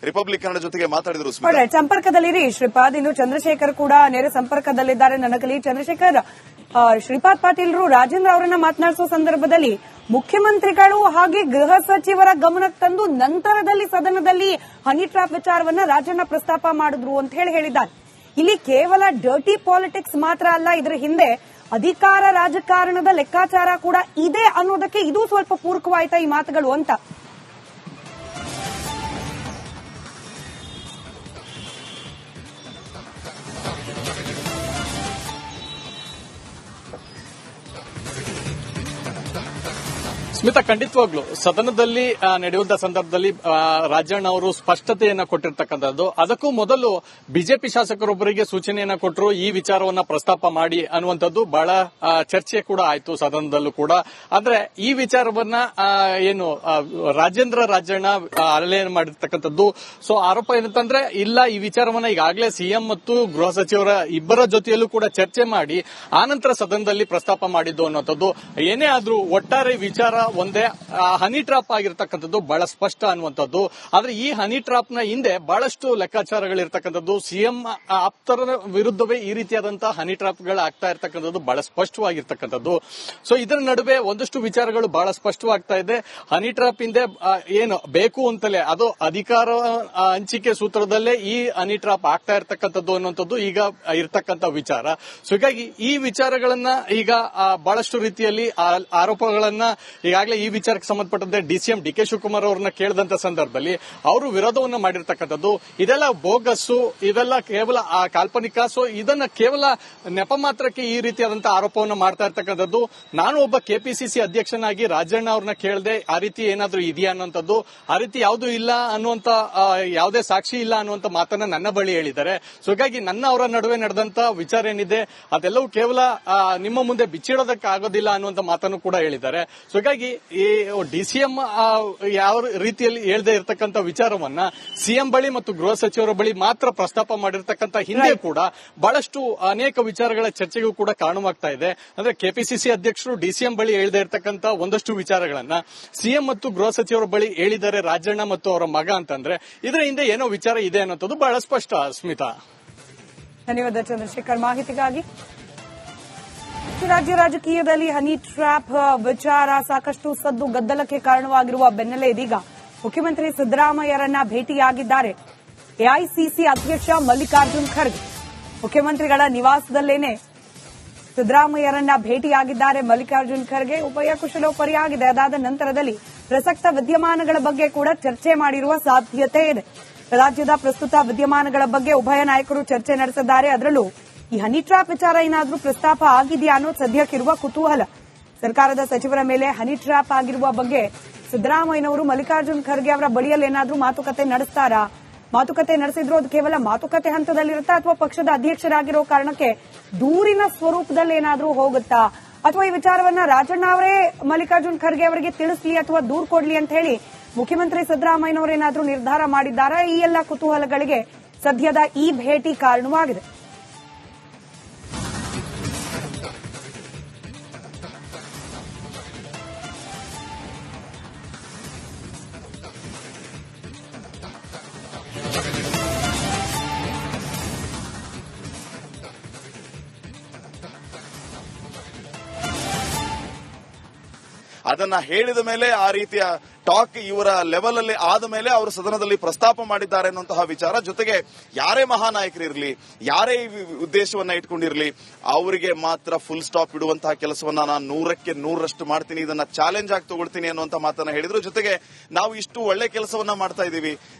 Republic Kannada ಜೊತೆಗೆ ಮಾತಾಡಿದ್ರು. ಸಂಪರ್ಕದಲ್ಲಿರಿ ಶ್ರೀಪಾದ್. ಇನ್ನು ಚಂದ್ರಶೇಖರ್ ಕೂಡ ನೇರ ಸಂಪರ್ಕದಲ್ಲಿದ್ದಾರೆ. ನನಗಲಿ ಚಂದ್ರಶೇಖರ್, ಶ್ರೀಪಾದ್ ಪಾಟೀಲ್ರು ರಾಜೇಂದ್ರ ಅವರನ್ನ ಮಾತನಾಡಿಸುವ ಸಂದರ್ಭದಲ್ಲಿ ಮುಖ್ಯಮಂತ್ರಿಗಳು ಹಾಗೆ ಗೃಹ ಸಚಿವರ ಗಮನಕ್ಕೆ ತಂದು ನಂತರದಲ್ಲಿ ಸದನದಲ್ಲಿ ಹನಿ ಟ್ರಾಪ್ ವಿಚಾರವನ್ನ ರಾಜಣ್ಣ ಪ್ರಸ್ತಾಪ ಮಾಡಿದ್ರು ಅಂತ ಹೇಳಿದ್ದಾರೆ. ಇಲ್ಲಿ ಕೇವಲ ಡರ್ಟಿ ಪಾಲಿಟಿಕ್ಸ್ ಮಾತ್ರ ಅಲ್ಲ, ಇದರ ಹಿಂದೆ ಅಧಿಕಾರ ರಾಜಕಾರಣದ ಲೆಕ್ಕಾಚಾರ ಕೂಡ ಇದೆ ಅನ್ನೋದಕ್ಕೆ ಇದು ಸ್ವಲ್ಪ ಪೂರಕವಾಯ್ತಾ ಈ ಮಾತುಗಳು ಅಂತ? ಸ್ಮಿತಾ, ಖಂಡಿತವಾಗ್ಲು ಸದನದಲ್ಲಿ ನಡೆಯುವಂತಹ ಸಂದರ್ಭದಲ್ಲಿ ರಾಜಣ್ಣ ಅವರು ಸ್ಪಷ್ಟತೆಯನ್ನ ಕೊಟ್ಟಿರ್ತಕ್ಕಂಥದ್ದು. ಅದಕ್ಕೂ ಮೊದಲು ಬಿಜೆಪಿ ಶಾಸಕರೊಬ್ಬರಿಗೆ ಸೂಚನೆಯನ್ನ ಕೊಟ್ಟರು, ಈ ವಿಚಾರವನ್ನ ಪ್ರಸ್ತಾಪ ಮಾಡಿ ಅನ್ನುವಂಥದ್ದು ಬಹಳ ಚರ್ಚೆ ಕೂಡ ಆಯ್ತು ಸದನದಲ್ಲೂ ಕೂಡ. ಆದ್ರೆ ಈ ವಿಚಾರವನ್ನ ಏನು ರಾಜಣ್ಣ ಅಲ್ಲೇ ಮಾಡಿರ್ತಕ್ಕಂಥದ್ದು. ಸೊ ಆರೋಪ ಏನಂತಂದ್ರೆ, ಇಲ್ಲ ಈ ವಿಚಾರವನ್ನ ಈಗಾಗಲೇ ಸಿಎಂ ಮತ್ತು ಗೃಹ ಸಚಿವರ ಇಬ್ಬರ ಜೊತೆಯಲ್ಲೂ ಕೂಡ ಚರ್ಚೆ ಮಾಡಿ ಆನಂತರ ಸದನದಲ್ಲಿ ಪ್ರಸ್ತಾಪ ಮಾಡಿದ್ದು ಅನ್ನುವಂಥದ್ದು. ಏನೇ ಆದ್ರೂ ಒಟ್ಟಾರೆ ವಿಚಾರ ಒಂದೇ, ಹನಿ ಟ್ರಾಪ್ ಆಗಿರ್ತಕ್ಕಂಥದ್ದು ಬಹಳ ಸ್ಪಷ್ಟ ಅನ್ನುವಂಥದ್ದು. ಆದ್ರೆ ಈ ಹನಿ ಟ್ರಾಪ್ ನ ಹಿಂದೆ ಬಹಳಷ್ಟು ಲೆಕ್ಕಾಚಾರಗಳಿರ್ತಕ್ಕಂಥದ್ದು. ಸಿಎಂ ಆಪ್ತರ ವಿರುದ್ಧವೇ ಈ ರೀತಿಯಾದಂತಹ ಹನಿ ಟ್ರಾಪ್ ಗಳು ಆಗ್ತಾ ಇರ್ತಕ್ಕಂಥದ್ದು ಬಹಳ ಸ್ಪಷ್ಟವಾಗಿರ್ತಕ್ಕಂಥದ್ದು. ಸೊ ಇದರ ನಡುವೆ ಒಂದಷ್ಟು ವಿಚಾರಗಳು ಬಹಳ ಸ್ಪಷ್ಟವಾಗ್ತಾ ಇದೆ. ಹನಿ ಟ್ರಾಪ್ ಹಿಂದೆ ಏನು ಬೇಕು ಅಂತಲೇ ಅದು ಅಧಿಕಾರ ಹಂಚಿಕೆ ಸೂತ್ರದಲ್ಲೇ ಈ ಹನಿ ಟ್ರಾಪ್ ಆಗ್ತಾ ಇರ್ತಕ್ಕಂಥದ್ದು ಅನ್ನುವಂಥದ್ದು ಈಗ ಇರ್ತಕ್ಕಂಥ ವಿಚಾರ. ಸೊ ಹೀಗಾಗಿ ಈ ವಿಚಾರಗಳನ್ನ ಈಗ ಬಹಳಷ್ಟು ರೀತಿಯಲ್ಲಿ ಆರೋಪಗಳನ್ನ ಈಗಾಗಲೇ ಈ ವಿಚಾರಕ್ಕೆ ಸಂಬಂಧಪಟ್ಟಂತೆ ಡಿಸಿಎಂ ಡಿ ಕೆ ಶಿವಕುಮಾರ್ ಅವರನ್ನ ಕೇಳಿದಂತ ಸಂದರ್ಭದಲ್ಲಿ ಅವರು ವಿರೋಧವನ್ನ ಮಾಡಿರ್ತಕ್ಕಂಥದ್ದು. ಇದೆಲ್ಲ ಬೋಗಸ್ಸು, ಇವೆಲ್ಲ ಕೇವಲ ಕಾಲ್ಪನಿಕ. ಸೊ ಇದನ್ನ ಕೇವಲ ನೆಪ ಮಾತ್ರಕ್ಕೆ ಈ ರೀತಿಯಾದಂತಹ ಆರೋಪವನ್ನು ಮಾಡ್ತಾ ಇರ್ತಕ್ಕಂಥದ್ದು. ನಾನು ಒಬ್ಬ ಕೆಪಿಸಿಸಿ ಅಧ್ಯಕ್ಷನಾಗಿ ರಾಜಣ್ಣ ಅವ್ರನ್ನ ಕೇಳದೆ ಆ ರೀತಿ ಏನಾದ್ರೂ ಇದೆಯಾ ಅನ್ನುವಂಥದ್ದು, ಆ ರೀತಿ ಯಾವುದೂ ಇಲ್ಲ ಅನ್ನುವಂತ ಯಾವುದೇ ಸಾಕ್ಷಿ ಇಲ್ಲ ಅನ್ನುವಂತ ಮಾತನ್ನ ನನ್ನ ಬಳಿ ಹೇಳಿದ್ದಾರೆ. ಸೊ ಹೀಗಾಗಿ ನನ್ನ ಅವರ ನಡುವೆ ನಡೆದಂತ ವಿಚಾರ ಏನಿದೆ ಅದೆಲ್ಲವೂ ಕೇವಲ ನಿಮ್ಮ ಮುಂದೆ ಬಿಚ್ಚಿಡೋದಕ್ಕೆ ಆಗೋದಿಲ್ಲ ಅನ್ನುವಂತ ಮಾತನ್ನು ಕೂಡ ಹೇಳಿದ್ದಾರೆ. ಸೊ ಹೀಗಾಗಿ ಈ ಡಿಸಿಎಂ ಯಾವ ರೀತಿಯಲ್ಲಿ ಹೇಳದೆ ಇರತಕ್ಕಂತ ವಿಚಾರವನ್ನ ಸಿಎಂ ಬಳಿ ಮತ್ತು ಗೃಹ ಸಚಿವರ ಬಳಿ ಮಾತ್ರ ಪ್ರಸ್ತಾಪ ಮಾಡಿರ್ತಕ್ಕಂಥ ಹಿಂದೆ ಕೂಡ ಬಹಳಷ್ಟು ಅನೇಕ ವಿಚಾರಗಳ ಚರ್ಚೆಗೂ ಕೂಡ ಕಾರಣವಾಗ್ತಾ ಇದೆ. ಅಂದ್ರೆ ಕೆಪಿಸಿಸಿ ಅಧ್ಯಕ್ಷರು ಡಿಸಿಎಂ ಬಳಿ ಹೇಳದೆ ಇರತಕ್ಕಂತ ಒಂದಷ್ಟು ವಿಚಾರಗಳನ್ನ ಸಿಎಂ ಮತ್ತು ಗೃಹ ಸಚಿವರ ಬಳಿ ಹೇಳಿದ್ದಾರೆ ರಾಜಣ್ಣ ಮತ್ತು ಅವರ ಮಗ ಅಂತಂದ್ರೆ ಇದರ ಹಿಂದೆ ಏನೋ ವಿಚಾರ ಇದೆ ಅನ್ನೋದು ಬಹಳ ಸ್ಪಷ್ಟ. ಸ್ಮಿತಾ, ಧನ್ಯವಾದ ಚಂದ್ರಶೇಖರ್ ಮಾಹಿತಿಗಾಗಿ. ರಾಜ್ಯ ರಾಜಕೀಯದಲ್ಲಿ ಹನಿ ಟ್ರ್ಯಾಪ್ ವಿಚಾರ ಸಾಕಷ್ಟು ಸದ್ದು ಗದ್ದಲಕ್ಕೆ ಕಾರಣವಾಗಿರುವ ಬೆನ್ನಲ್ಲೇ ಇದೀಗ ಮುಖ್ಯಮಂತ್ರಿ ಸಿದ್ದರಾಮಯ್ಯರನ್ನ ಭೇಟಿಯಾಗಿದ್ದಾರೆ ಎಐಸಿಸಿ ಅಧ್ಯಕ್ಷ ಮಲ್ಲಿಕಾರ್ಜುನ್ ಖರ್ಗೆ. ಮುಖ್ಯಮಂತ್ರಿಗಳ ನಿವಾಸದಲ್ಲೇನೆ ಸಿದ್ದರಾಮಯ್ಯರನ್ನ ಭೇಟಿಯಾಗಿದ್ದಾರೆ ಮಲ್ಲಿಕಾರ್ಜುನ್ ಖರ್ಗೆ. ಉಭಯ ಕುಶಲೋಪರಿಯಾಗಿದೆ. ಅದಾದ ನಂತರದಲ್ಲಿ ಪ್ರಸಕ್ತ ವಿದ್ಯಮಾನಗಳ ಬಗ್ಗೆ ಕೂಡ ಚರ್ಚೆ ಮಾಡಿರುವ ಸಾಧ್ಯತೆ ಇದೆ. ರಾಜ್ಯದ ಪ್ರಸ್ತುತ ವಿದ್ಯಮಾನಗಳ ಬಗ್ಗೆ ಉಭಯ ನಾಯಕರು ಚರ್ಚೆ ನಡೆಸಿದ್ದಾರೆ. ಅದರಲ್ಲೂ ಈ ಹನಿ ಟ್ರಾಪ್ ವಿಚಾರ ಏನಾದ್ರೂ ಪ್ರಸ್ತಾಪ ಆಗಿದೆಯಾ ಅನ್ನೋದು ಸದ್ಯಕ್ಕಿರುವ ಕುತೂಹಲ. ಸರ್ಕಾರದ ಸಚಿವರ ಮೇಲೆ ಹನಿ ಟ್ರಾಪ್ ಆಗಿರುವ ಬಗ್ಗೆ ಸಿದ್ದರಾಮಯ್ಯನವರು ಮಲ್ಲಿಕಾರ್ಜುನ್ ಖರ್ಗೆ ಅವರ ಬಳಿಯಲ್ಲಿ ಏನಾದ್ರೂ ಮಾತುಕತೆ ನಡೆಸ್ತಾರಾ? ಮಾತುಕತೆ ನಡೆಸಿದ್ರು ಅದು ಕೇವಲ ಮಾತುಕತೆ ಹಂತದಲ್ಲಿರುತ್ತಾ ಅಥವಾ ಪಕ್ಷದ ಅಧ್ಯಕ್ಷರಾಗಿರೋ ಕಾರಣಕ್ಕೆ ದೂರಿನ ಸ್ವರೂಪದಲ್ಲಿ ಏನಾದ್ರೂ ಹೋಗುತ್ತಾ? ಅಥವಾ ಈ ವಿಚಾರವನ್ನ ರಾಜಣ್ಣ ಅವರೇ ಮಲ್ಲಿಕಾರ್ಜುನ್ ಖರ್ಗೆ ಅವರಿಗೆ ತಿಳಿಸಲಿ ಅಥವಾ ದೂರು ಕೊಡ್ಲಿ ಅಂತ ಹೇಳಿ ಮುಖ್ಯಮಂತ್ರಿ ಸಿದ್ದರಾಮಯ್ಯನವರು ಏನಾದ್ರೂ ನಿರ್ಧಾರ ಮಾಡಿದ್ದಾರಾ? ಈ ಎಲ್ಲ ಕುತೂಹಲಗಳಿಗೆ ಸದ್ಯದ ಈ ಭೇಟಿ ಕಾರಣವಾಗಿದೆ. ಅದನ್ನ ಹೇಳಿದ ಮೇಲೆ ಆ ರೀತಿಯ ಟಾಕ್ ಇವರ ಲೆವೆಲ್ ಅಲ್ಲಿ ಆದ ಮೇಲೆ ಅವರು ಸದನದಲ್ಲಿ ಪ್ರಸ್ತಾಪ ಮಾಡಿದ್ದಾರೆ ಅನ್ನುವಂತಹ ವಿಚಾರ. ಜೊತೆಗೆ ಯಾರೇ ಮಹಾನಾಯಕರಿರಲಿ, ಯಾರೇ ಈ ಉದ್ದೇಶವನ್ನ ಇಟ್ಕೊಂಡಿರಲಿ, ಅವರಿಗೆ ಮಾತ್ರ ಫುಲ್ ಸ್ಟಾಪ್ ಇಡುವಂತಹ ಕೆಲಸವನ್ನ ನಾನು 100% ಮಾಡ್ತೀನಿ, ಇದನ್ನ ಚಾಲೆಂಜ್ ಆಗಿ ತಗೊಳ್ತೀನಿ ಅನ್ನುವಂತ ಮಾತನ್ನ ಹೇಳಿದ್ರು. ಜೊತೆಗೆ ನಾವು ಇಷ್ಟು ಒಳ್ಳೆ ಕೆಲಸವನ್ನ ಮಾಡ್ತಾ ಇದೀವಿ,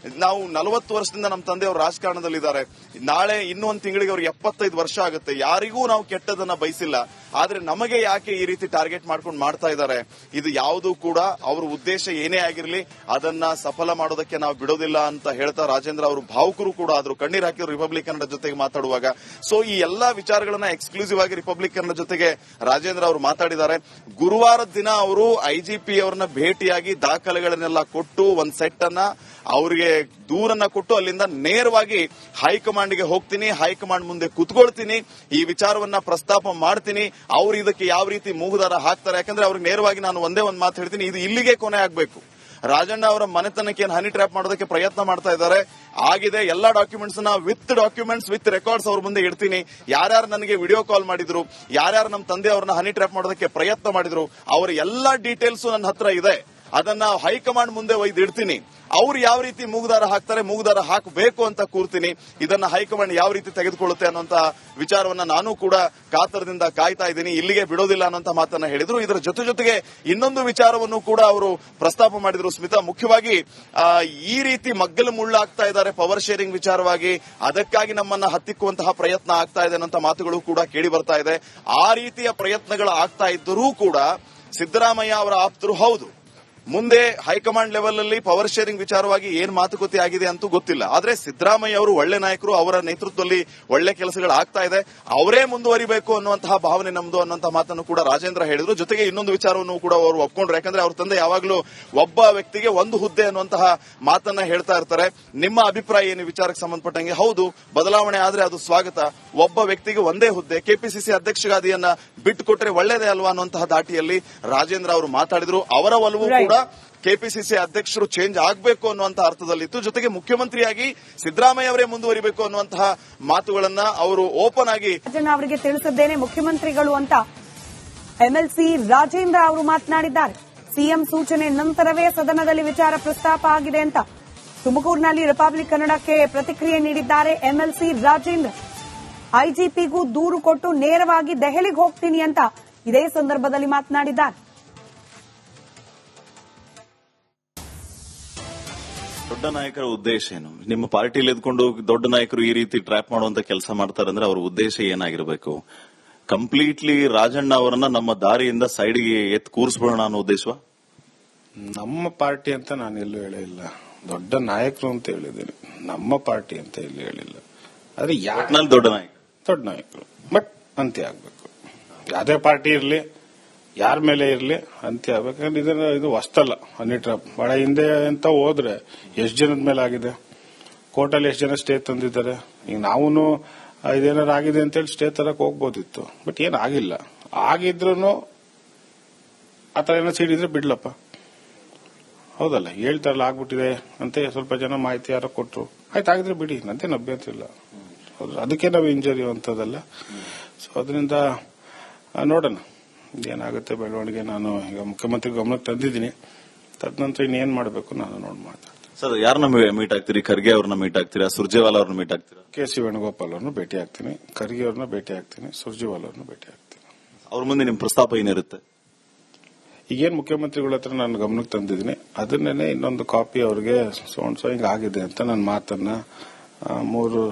ನಾವು 40 ವರ್ಷದಿಂದ ನಮ್ಮ ತಂದೆಯವರು ರಾಜಕಾರಣದಲ್ಲಿದ್ದಾರೆ, ನಾಳೆ ಇನ್ನೂ ಒಂದು ತಿಂಗಳಿಗೆ ಅವ್ರಿಗೆ 75 ವರ್ಷ ಆಗುತ್ತೆ, ಯಾರಿಗೂ ನಾವು ಕೆಟ್ಟದನ್ನ ಬಯಸಿಲ್ಲ, ಆದ್ರೆ ನಮಗೆ ಯಾಕೆ ಈ ರೀತಿ ಟಾರ್ಗೆಟ್ ಮಾಡ್ಕೊಂಡು ಮಾಡ್ತಾ ಇದ್ದಾರೆ? ಇದು ಯಾವುದೂ ಕೂಡ ಅವ್ರ ಉದ್ದೇಶ ಏನೇ ಆಗಿರಲಿ ಅದನ್ನ ಸಫಲ ಮಾಡೋದಕ್ಕೆ ನಾವು ಬಿಡೋದಿಲ್ಲ ಅಂತ ಹೇಳ್ತಾ ರಾಜೇಂದ್ರ ಅವರು ಭಾವುಕರು ಕೂಡ ಆದ್ರು, ಕಣ್ಣೀರ್ ಹಾಕಿದ್ರು ರಿಪಬ್ಲಿಕ್ ಕನ್ನಡ ಜೊತೆಗೆ ಮಾತಾಡುವಾಗ. ಸೊ ಈ ಎಲ್ಲಾ ವಿಚಾರಗಳನ್ನ ಎಕ್ಸ್ಕ್ಲೂಸಿವ್ ಆಗಿ ರಿಪಬ್ಲಿಕ್ ಕನ್ನಡ ಜೊತೆಗೆ ರಾಜೇಂದ್ರ ಅವರು ಮಾತಾಡಿದ್ದಾರೆ. ಗುರುವಾರದ ದಿನ ಅವರು ಐಜಿಪಿ ಅವರನ್ನ ಭೇಟಿಯಾಗಿ ದಾಖಲೆಗಳನ್ನೆಲ್ಲ ಕೊಟ್ಟು ಒಂದ್ ಸೆಟ್ ಅನ್ನ ಅವರಿಗೆ ದೂರನ್ನ ಕೊಟ್ಟು ಅಲ್ಲಿಂದ ನೇರವಾಗಿ ಹೈಕಮಾಂಡ್ಗೆ ಹೋಗ್ತೀನಿ, ಹೈಕಮಾಂಡ್ ಮುಂದೆ ಕುತ್ಕೊಳ್ತೀನಿ, ಈ ವಿಚಾರವನ್ನ ಪ್ರಸ್ತಾಪ ಮಾಡ್ತೀನಿ, ಅವ್ರು ಇದಕ್ಕೆ ಯಾವ ರೀತಿ ಮೂಗುದಾರ ಹಾಕ್ತಾರೆ, ಯಾಕಂದ್ರೆ ಅವ್ರಿಗೆ ನೇರವಾಗಿ ನಾನು ಒಂದೇ ಒಂದು ಮಾತು ಹೇಳ್ತೀನಿ, ಇದು ಇಲ್ಲಿಗೆ ಕೊನೆ ಆಗ್ಬೇಕು. ರಾಜಣ್ಣ ಅವರ ಮನೆತನಕ್ಕೆ ಏನು ಹನಿ ಟ್ರ್ಯಾಪ್ ಮಾಡೋದಕ್ಕೆ ಪ್ರಯತ್ನ ಮಾಡ್ತಾ ಇದ್ದಾರೆ. ಆಗಿದೆ, ಎಲ್ಲಾ ಡಾಕ್ಯುಮೆಂಟ್ಸ್ ನ ವಿತ್ ರೆಕಾರ್ಡ್ಸ್ ಅವ್ರ ಮುಂದೆ ಇಡ್ತೀನಿ. ಯಾರ್ಯಾರು ನನಗೆ ವಿಡಿಯೋ ಕಾಲ್ ಮಾಡಿದ್ರು, ಯಾರ್ಯಾರು ನಮ್ಮ ತಂದೆ ಅವ್ರನ್ನ ಹನಿ ಟ್ರ್ಯಾಪ್ ಮಾಡೋದಕ್ಕೆ ಪ್ರಯತ್ನ ಮಾಡಿದ್ರು, ಅವರ ಎಲ್ಲಾ ಡೀಟೇಲ್ಸ್ ನನ್ನ ಹತ್ರ ಇದೆ. ಅದನ್ನ ಹೈಕಮಾಂಡ್ ಮುಂದೆ ಒಯ್ದಿಡ್ತೀನಿ. ಅವ್ರು ಯಾವ ರೀತಿ ಮೂಗುದಾರ ಹಾಕ್ತಾರೆ, ಮೂಗುದಾರ ಹಾಕಬೇಕು ಅಂತ ಕೂರ್ತೀನಿ. ಇದನ್ನ ಹೈಕಮಾಂಡ್ ಯಾವ ರೀತಿ ತೆಗೆದುಕೊಳ್ಳುತ್ತೆ ಅನ್ನೋಂತ ವಿಚಾರವನ್ನ ನಾನು ಕೂಡ ಕಾತರದಿಂದ ಕಾಯ್ತಾ ಇದ್ದೀನಿ. ಇಲ್ಲಿಗೆ ಬಿಡೋದಿಲ್ಲ ಅನ್ನೋಂತ ಮಾತನ್ನ ಹೇಳಿದ್ರು. ಇದರ ಜೊತೆಗೆ ಇನ್ನೊಂದು ವಿಚಾರವನ್ನು ಕೂಡ ಅವರು ಪ್ರಸ್ತಾಪ ಮಾಡಿದ್ರು. ಸ್ಮಿತಾ, ಮುಖ್ಯವಾಗಿ ಈ ರೀತಿ ಮಗ್ಗಲು ಮುಳ್ಳಾಗ್ತಾ ಇದ್ದಾರೆ ಪವರ್ ಶೇರಿಂಗ್ ವಿಚಾರವಾಗಿ, ಅದಕ್ಕಾಗಿ ನಮ್ಮನ್ನ ಹತ್ತಿಕ್ಕುವಂತಹ ಪ್ರಯತ್ನ ಆಗ್ತಾ ಇದೆ ಅನ್ನೋಂತ ಮಾತುಗಳು ಕೂಡ ಕೇಳಿ ಬರ್ತಾ ಇದೆ. ಆ ರೀತಿಯ ಪ್ರಯತ್ನಗಳು ಆಗ್ತಾ ಇದ್ದರೂ ಕೂಡ ಸಿದ್ದರಾಮಯ್ಯ ಅವರ ಆಪ್ತರು ಹೌದು, ಮುಂದೆ ಹೈಕಮಾಂಡ್ ಲೆವೆಲ್ ಅಲ್ಲಿ ಪವರ್ ಶೇರಿಂಗ್ ವಿಚಾರವಾಗಿ ಏನ್ ಮಾತುಕತೆ ಆಗಿದೆ ಅಂತೂ ಗೊತ್ತಿಲ್ಲ. ಆದ್ರೆ ಸಿದ್ದರಾಮಯ್ಯ ಅವರು ಒಳ್ಳೆ ನಾಯಕರು, ಅವರ ನೇತೃತ್ವದಲ್ಲಿ ಒಳ್ಳೆ ಕೆಲಸಗಳು ಆಗ್ತಾ ಇದೆ, ಅವರೇ ಮುಂದುವರಿಬೇಕು ಅನ್ನುವಂತಹ ಭಾವನೆ ನಮ್ದು ಅನ್ನುವಂತಹ ಮಾತನ್ನು ಕೂಡ ರಾಜೇಂದ್ರ ಹೇಳಿದ್ರು. ಜೊತೆಗೆ ಇನ್ನೊಂದು ವಿಚಾರವನ್ನು ಕೂಡ ಅವರು ಒಪ್ಕೊಂಡ್ರು. ಯಾಕಂದ್ರೆ ಅವ್ರ ತಂದೆ ಯಾವಾಗಲೂ ಒಬ್ಬ ವ್ಯಕ್ತಿಗೆ ಒಂದು ಹುದ್ದೆ ಅನ್ನುವಂತಹ ಮಾತನ್ನ ಹೇಳ್ತಾ ಇರ್ತಾರೆ. ನಿಮ್ಮ ಅಭಿಪ್ರಾಯ ಏನು ವಿಚಾರಕ್ಕೆ ಸಂಬಂಧಪಟ್ಟಂಗೆ? ಹೌದು, ಬದಲಾವಣೆ ಆದ್ರೆ ಅದು ಸ್ವಾಗತ. ಒಬ್ಬ ವ್ಯಕ್ತಿಗೆ ಒಂದೇ ಹುದ್ದೆ, ಕೆಪಿಸಿಸಿ ಅಧ್ಯಕ್ಷಗಾದಿಯನ್ನ ಬಿಟ್ಟುಕೊಟ್ರೆ ಒಳ್ಳೇದೇ ಅಲ್ವಾ ಅನ್ನುವಂತಹ ದಾಟಿಯಲ್ಲಿ ರಾಜೇಂದ್ರ ಅವರು ಮಾತಾಡಿದ್ರು. ಅವರ ಒಲವು ಕೂಡ ಕೆಪಿಸಿಸಿ ಅಧ್ಯಕ್ಷರು ಚೇಂಜ್ ಆಗಬೇಕು ಅನ್ನುವಂತಹ ಅರ್ಥದಲ್ಲಿತ್ತು. ಜೊತೆಗೆ ಮುಖ್ಯಮಂತ್ರಿಯಾಗಿ ಸಿದ್ದರಾಮಯ್ಯ ಅವರೇ ಮುಂದುವರಿಬೇಕು ಅನ್ನುವಂತಹ ಮಾತುಗಳನ್ನ ಅವರು ಓಪನ್ ಆಗಿ ಅವರಿಗೆ ತಿಳಿಸಿದ್ದೇನೆ ಮುಖ್ಯಮಂತ್ರಿಗಳು ಅಂತ ಎಂಎಲ್ಸಿ ರಾಜೇಂದ್ರ ಅವರು ಮಾತನಾಡಿದ್ದಾರೆ. ಸಿಎಂ ಸೂಚನೆ ನಂತರವೇ ಸದನದಲ್ಲಿ ವಿಚಾರ ಪ್ರಸ್ತಾಪ ಆಗಿದೆ ಅಂತ ತುಮಕೂರಿನಲ್ಲಿ ರಿಪಬ್ಲಿಕ್ ಕನ್ನಡಕ್ಕೆ ಪ್ರತಿಕ್ರಿಯೆ ನೀಡಿದ್ದಾರೆ ಎಂಎಲ್ಸಿ ರಾಜೇಂದ್ರ. ಐಜಿಪಿಗೂ ದೂರು ಕೊಟ್ಟು ನೇರವಾಗಿ ದೆಹಲಿಗೆ ಹೋಗ್ತೀನಿ ಅಂತ ಇದೇ ಸಂದರ್ಭದಲ್ಲಿ ಮಾತನಾಡಿದ್ದಾರೆ. ದೊಡ್ಡ ನಾಯಕರ ಉದ್ದೇಶ ಏನು? ನಿಮ್ಮ ಪಾರ್ಟಿಯಲ್ಲಿ ಇದ್ಕೊಂಡು ದೊಡ್ಡ ನಾಯಕರು ಈ ರೀತಿ ಟ್ರ್ಯಾಪ್ ಮಾಡುವಂತ ಕೆಲಸ ಮಾಡ್ತಾರೆ ಅಂದ್ರೆ ಅವರ ಉದ್ದೇಶ ಏನಾಗಿರಬೇಕು? ಕಂಪ್ಲೀಟ್ಲಿ ರಾಜಣ್ಣ ಅವರನ್ನ ನಮ್ಮ ದಾರಿಯಿಂದ ಸೈಡ್ಗೆ ಎತ್ತು ಕೂರಿಸ್ಬಿಡೋಣ ಅನ್ನೋ ಉದ್ದೇಶವಾ? ನಮ್ಮ ಪಾರ್ಟಿ ಅಂತ ನಾನು ಎಲ್ಲೂ ಹೇಳಿಲ್ಲ. ದೊಡ್ಡ ನಾಯಕರು ಅಂತ ಹೇಳಿದ್ದೀನಿ, ನಮ್ಮ ಪಾರ್ಟಿ ಅಂತ ಎಲ್ಲೂ ಹೇಳಿಲ್ಲ. ಆದ್ರೆ ದೊಡ್ಡ ನಾಯಕರು ಬಟ್ ಅಂತ್ಯ ಆಗ್ಬೇಕು. ಯಾವುದೇ ಪಾರ್ಟಿ ಇರಲಿ, ಯಾರ ಮೇಲೆ ಇರಲಿ ಅಂತ್ಯ ಆಗ್ಬೇಕು. ಯಾಕಂದ್ರೆ ಇದು ಹೊಸ್ತಲ್ಲ ಹನಿ ಟ್ರಾಪ್. ಬಹಳ ಹಿಂದೆ ಅಂತ ಹೋದ್ರೆ ಎಷ್ಟು ಜನದ ಮೇಲೆ ಆಗಿದೆ, ಕೋರ್ಟಲ್ಲಿ ಎಷ್ಟು ಜನ ಸ್ಟೇ ತಂದಿದ್ದಾರೆ. ಈಗ ನಾವು ಇದೇನಾರು ಆಗಿದೆ ಅಂತೇಳಿ ಸ್ಟೇ ತರಕ್ ಹೋಗ್ಬೋದಿತ್ತು, ಬಟ್ ಏನ್ ಆಗಿಲ್ಲ. ಆಗಿದ್ರು ಆತರ ಏನೋ ಸಿಡಿದ್ರೆ ಬಿಡ್ಲಪ್ಪ, ಹೌದಲ್ಲ, ಹೇಳ್ತಾರಲ್ಲ ಆಗ್ಬಿಟ್ಟಿದೆ ಅಂತ ಸ್ವಲ್ಪ ಜನ ಮಾಹಿತಿ ಯಾರೋ ಕೊಟ್ರು, ಆಯ್ತು ಆಗಿದ್ರೆ ಬಿಡಿ, ನಂತೇನು ಅಭ್ಯಂತರ ಇಲ್ಲ. ಅದಕ್ಕೆ ನಾವು ಇಂಜರಿ ಅಂತದಲ್ಲ. ಸೊ ಅದರಿಂದ ನೋಡೋಣ ಏನಾಗುತ್ತೆ ಬೆಳವಣಿಗೆ. ನಾನು ಈಗ ಮುಖ್ಯಮಂತ್ರಿ ಗಮನಕ್ಕೆ ತಂದಿದ್ದೀನಿ, ತದನಂತರ ಇನ್ನೇನ್ ಮಾಡಬೇಕು ನಾನು ನೋಡಿ ಮಾತಾಡ್ತೀನಿ. ಸರ್, ಯಾರನ್ನ ಮೀಟ್ ಆಗ್ತೀರಿ? ಖರ್ಗೆ ಅವ್ರನ್ನ ಮೀಟ್ ಆಗ್ತೀರಾ? ಸುರ್ಜೇವಾಲಾ ಅವ್ರನ್ನ ಮೀಟ್ ಆಗ್ತೀರಾ? ಕೆ.ಸಿ. ವೇಣುಗೋಪಾಲ್ ಅವ್ರನ್ನ ಭೇಟಿ ಆಗ್ತೀನಿ, ಖರ್ಗೆ ಅವ್ರನ್ನ ಭೇಟಿ ಆಗ್ತೀನಿ, ಸುರ್ಜೇವಾಲಾ ಅವ್ರನ್ನ ಭೇಟಿ ಆಗ್ತೀನಿ. ಅವ್ರ ಮುಂದೆ ನಿಮ್ ಪ್ರಸ್ತಾಪ ಏನಿರುತ್ತೆ? ಈಗೇನ್ ಮುಖ್ಯಮಂತ್ರಿಗಳ ಹತ್ರ ನಾನು ಗಮನಕ್ಕೆ ತಂದಿದ್ದೀನಿ, ಅದನ್ನೇ ಇನ್ನೊಂದು ಕಾಪಿ ಅವ್ರಿಗೆ ಹಿಂಗ ಆಗಿದೆ ಅಂತ ನನ್ನ ಮಾತನ್ನ 3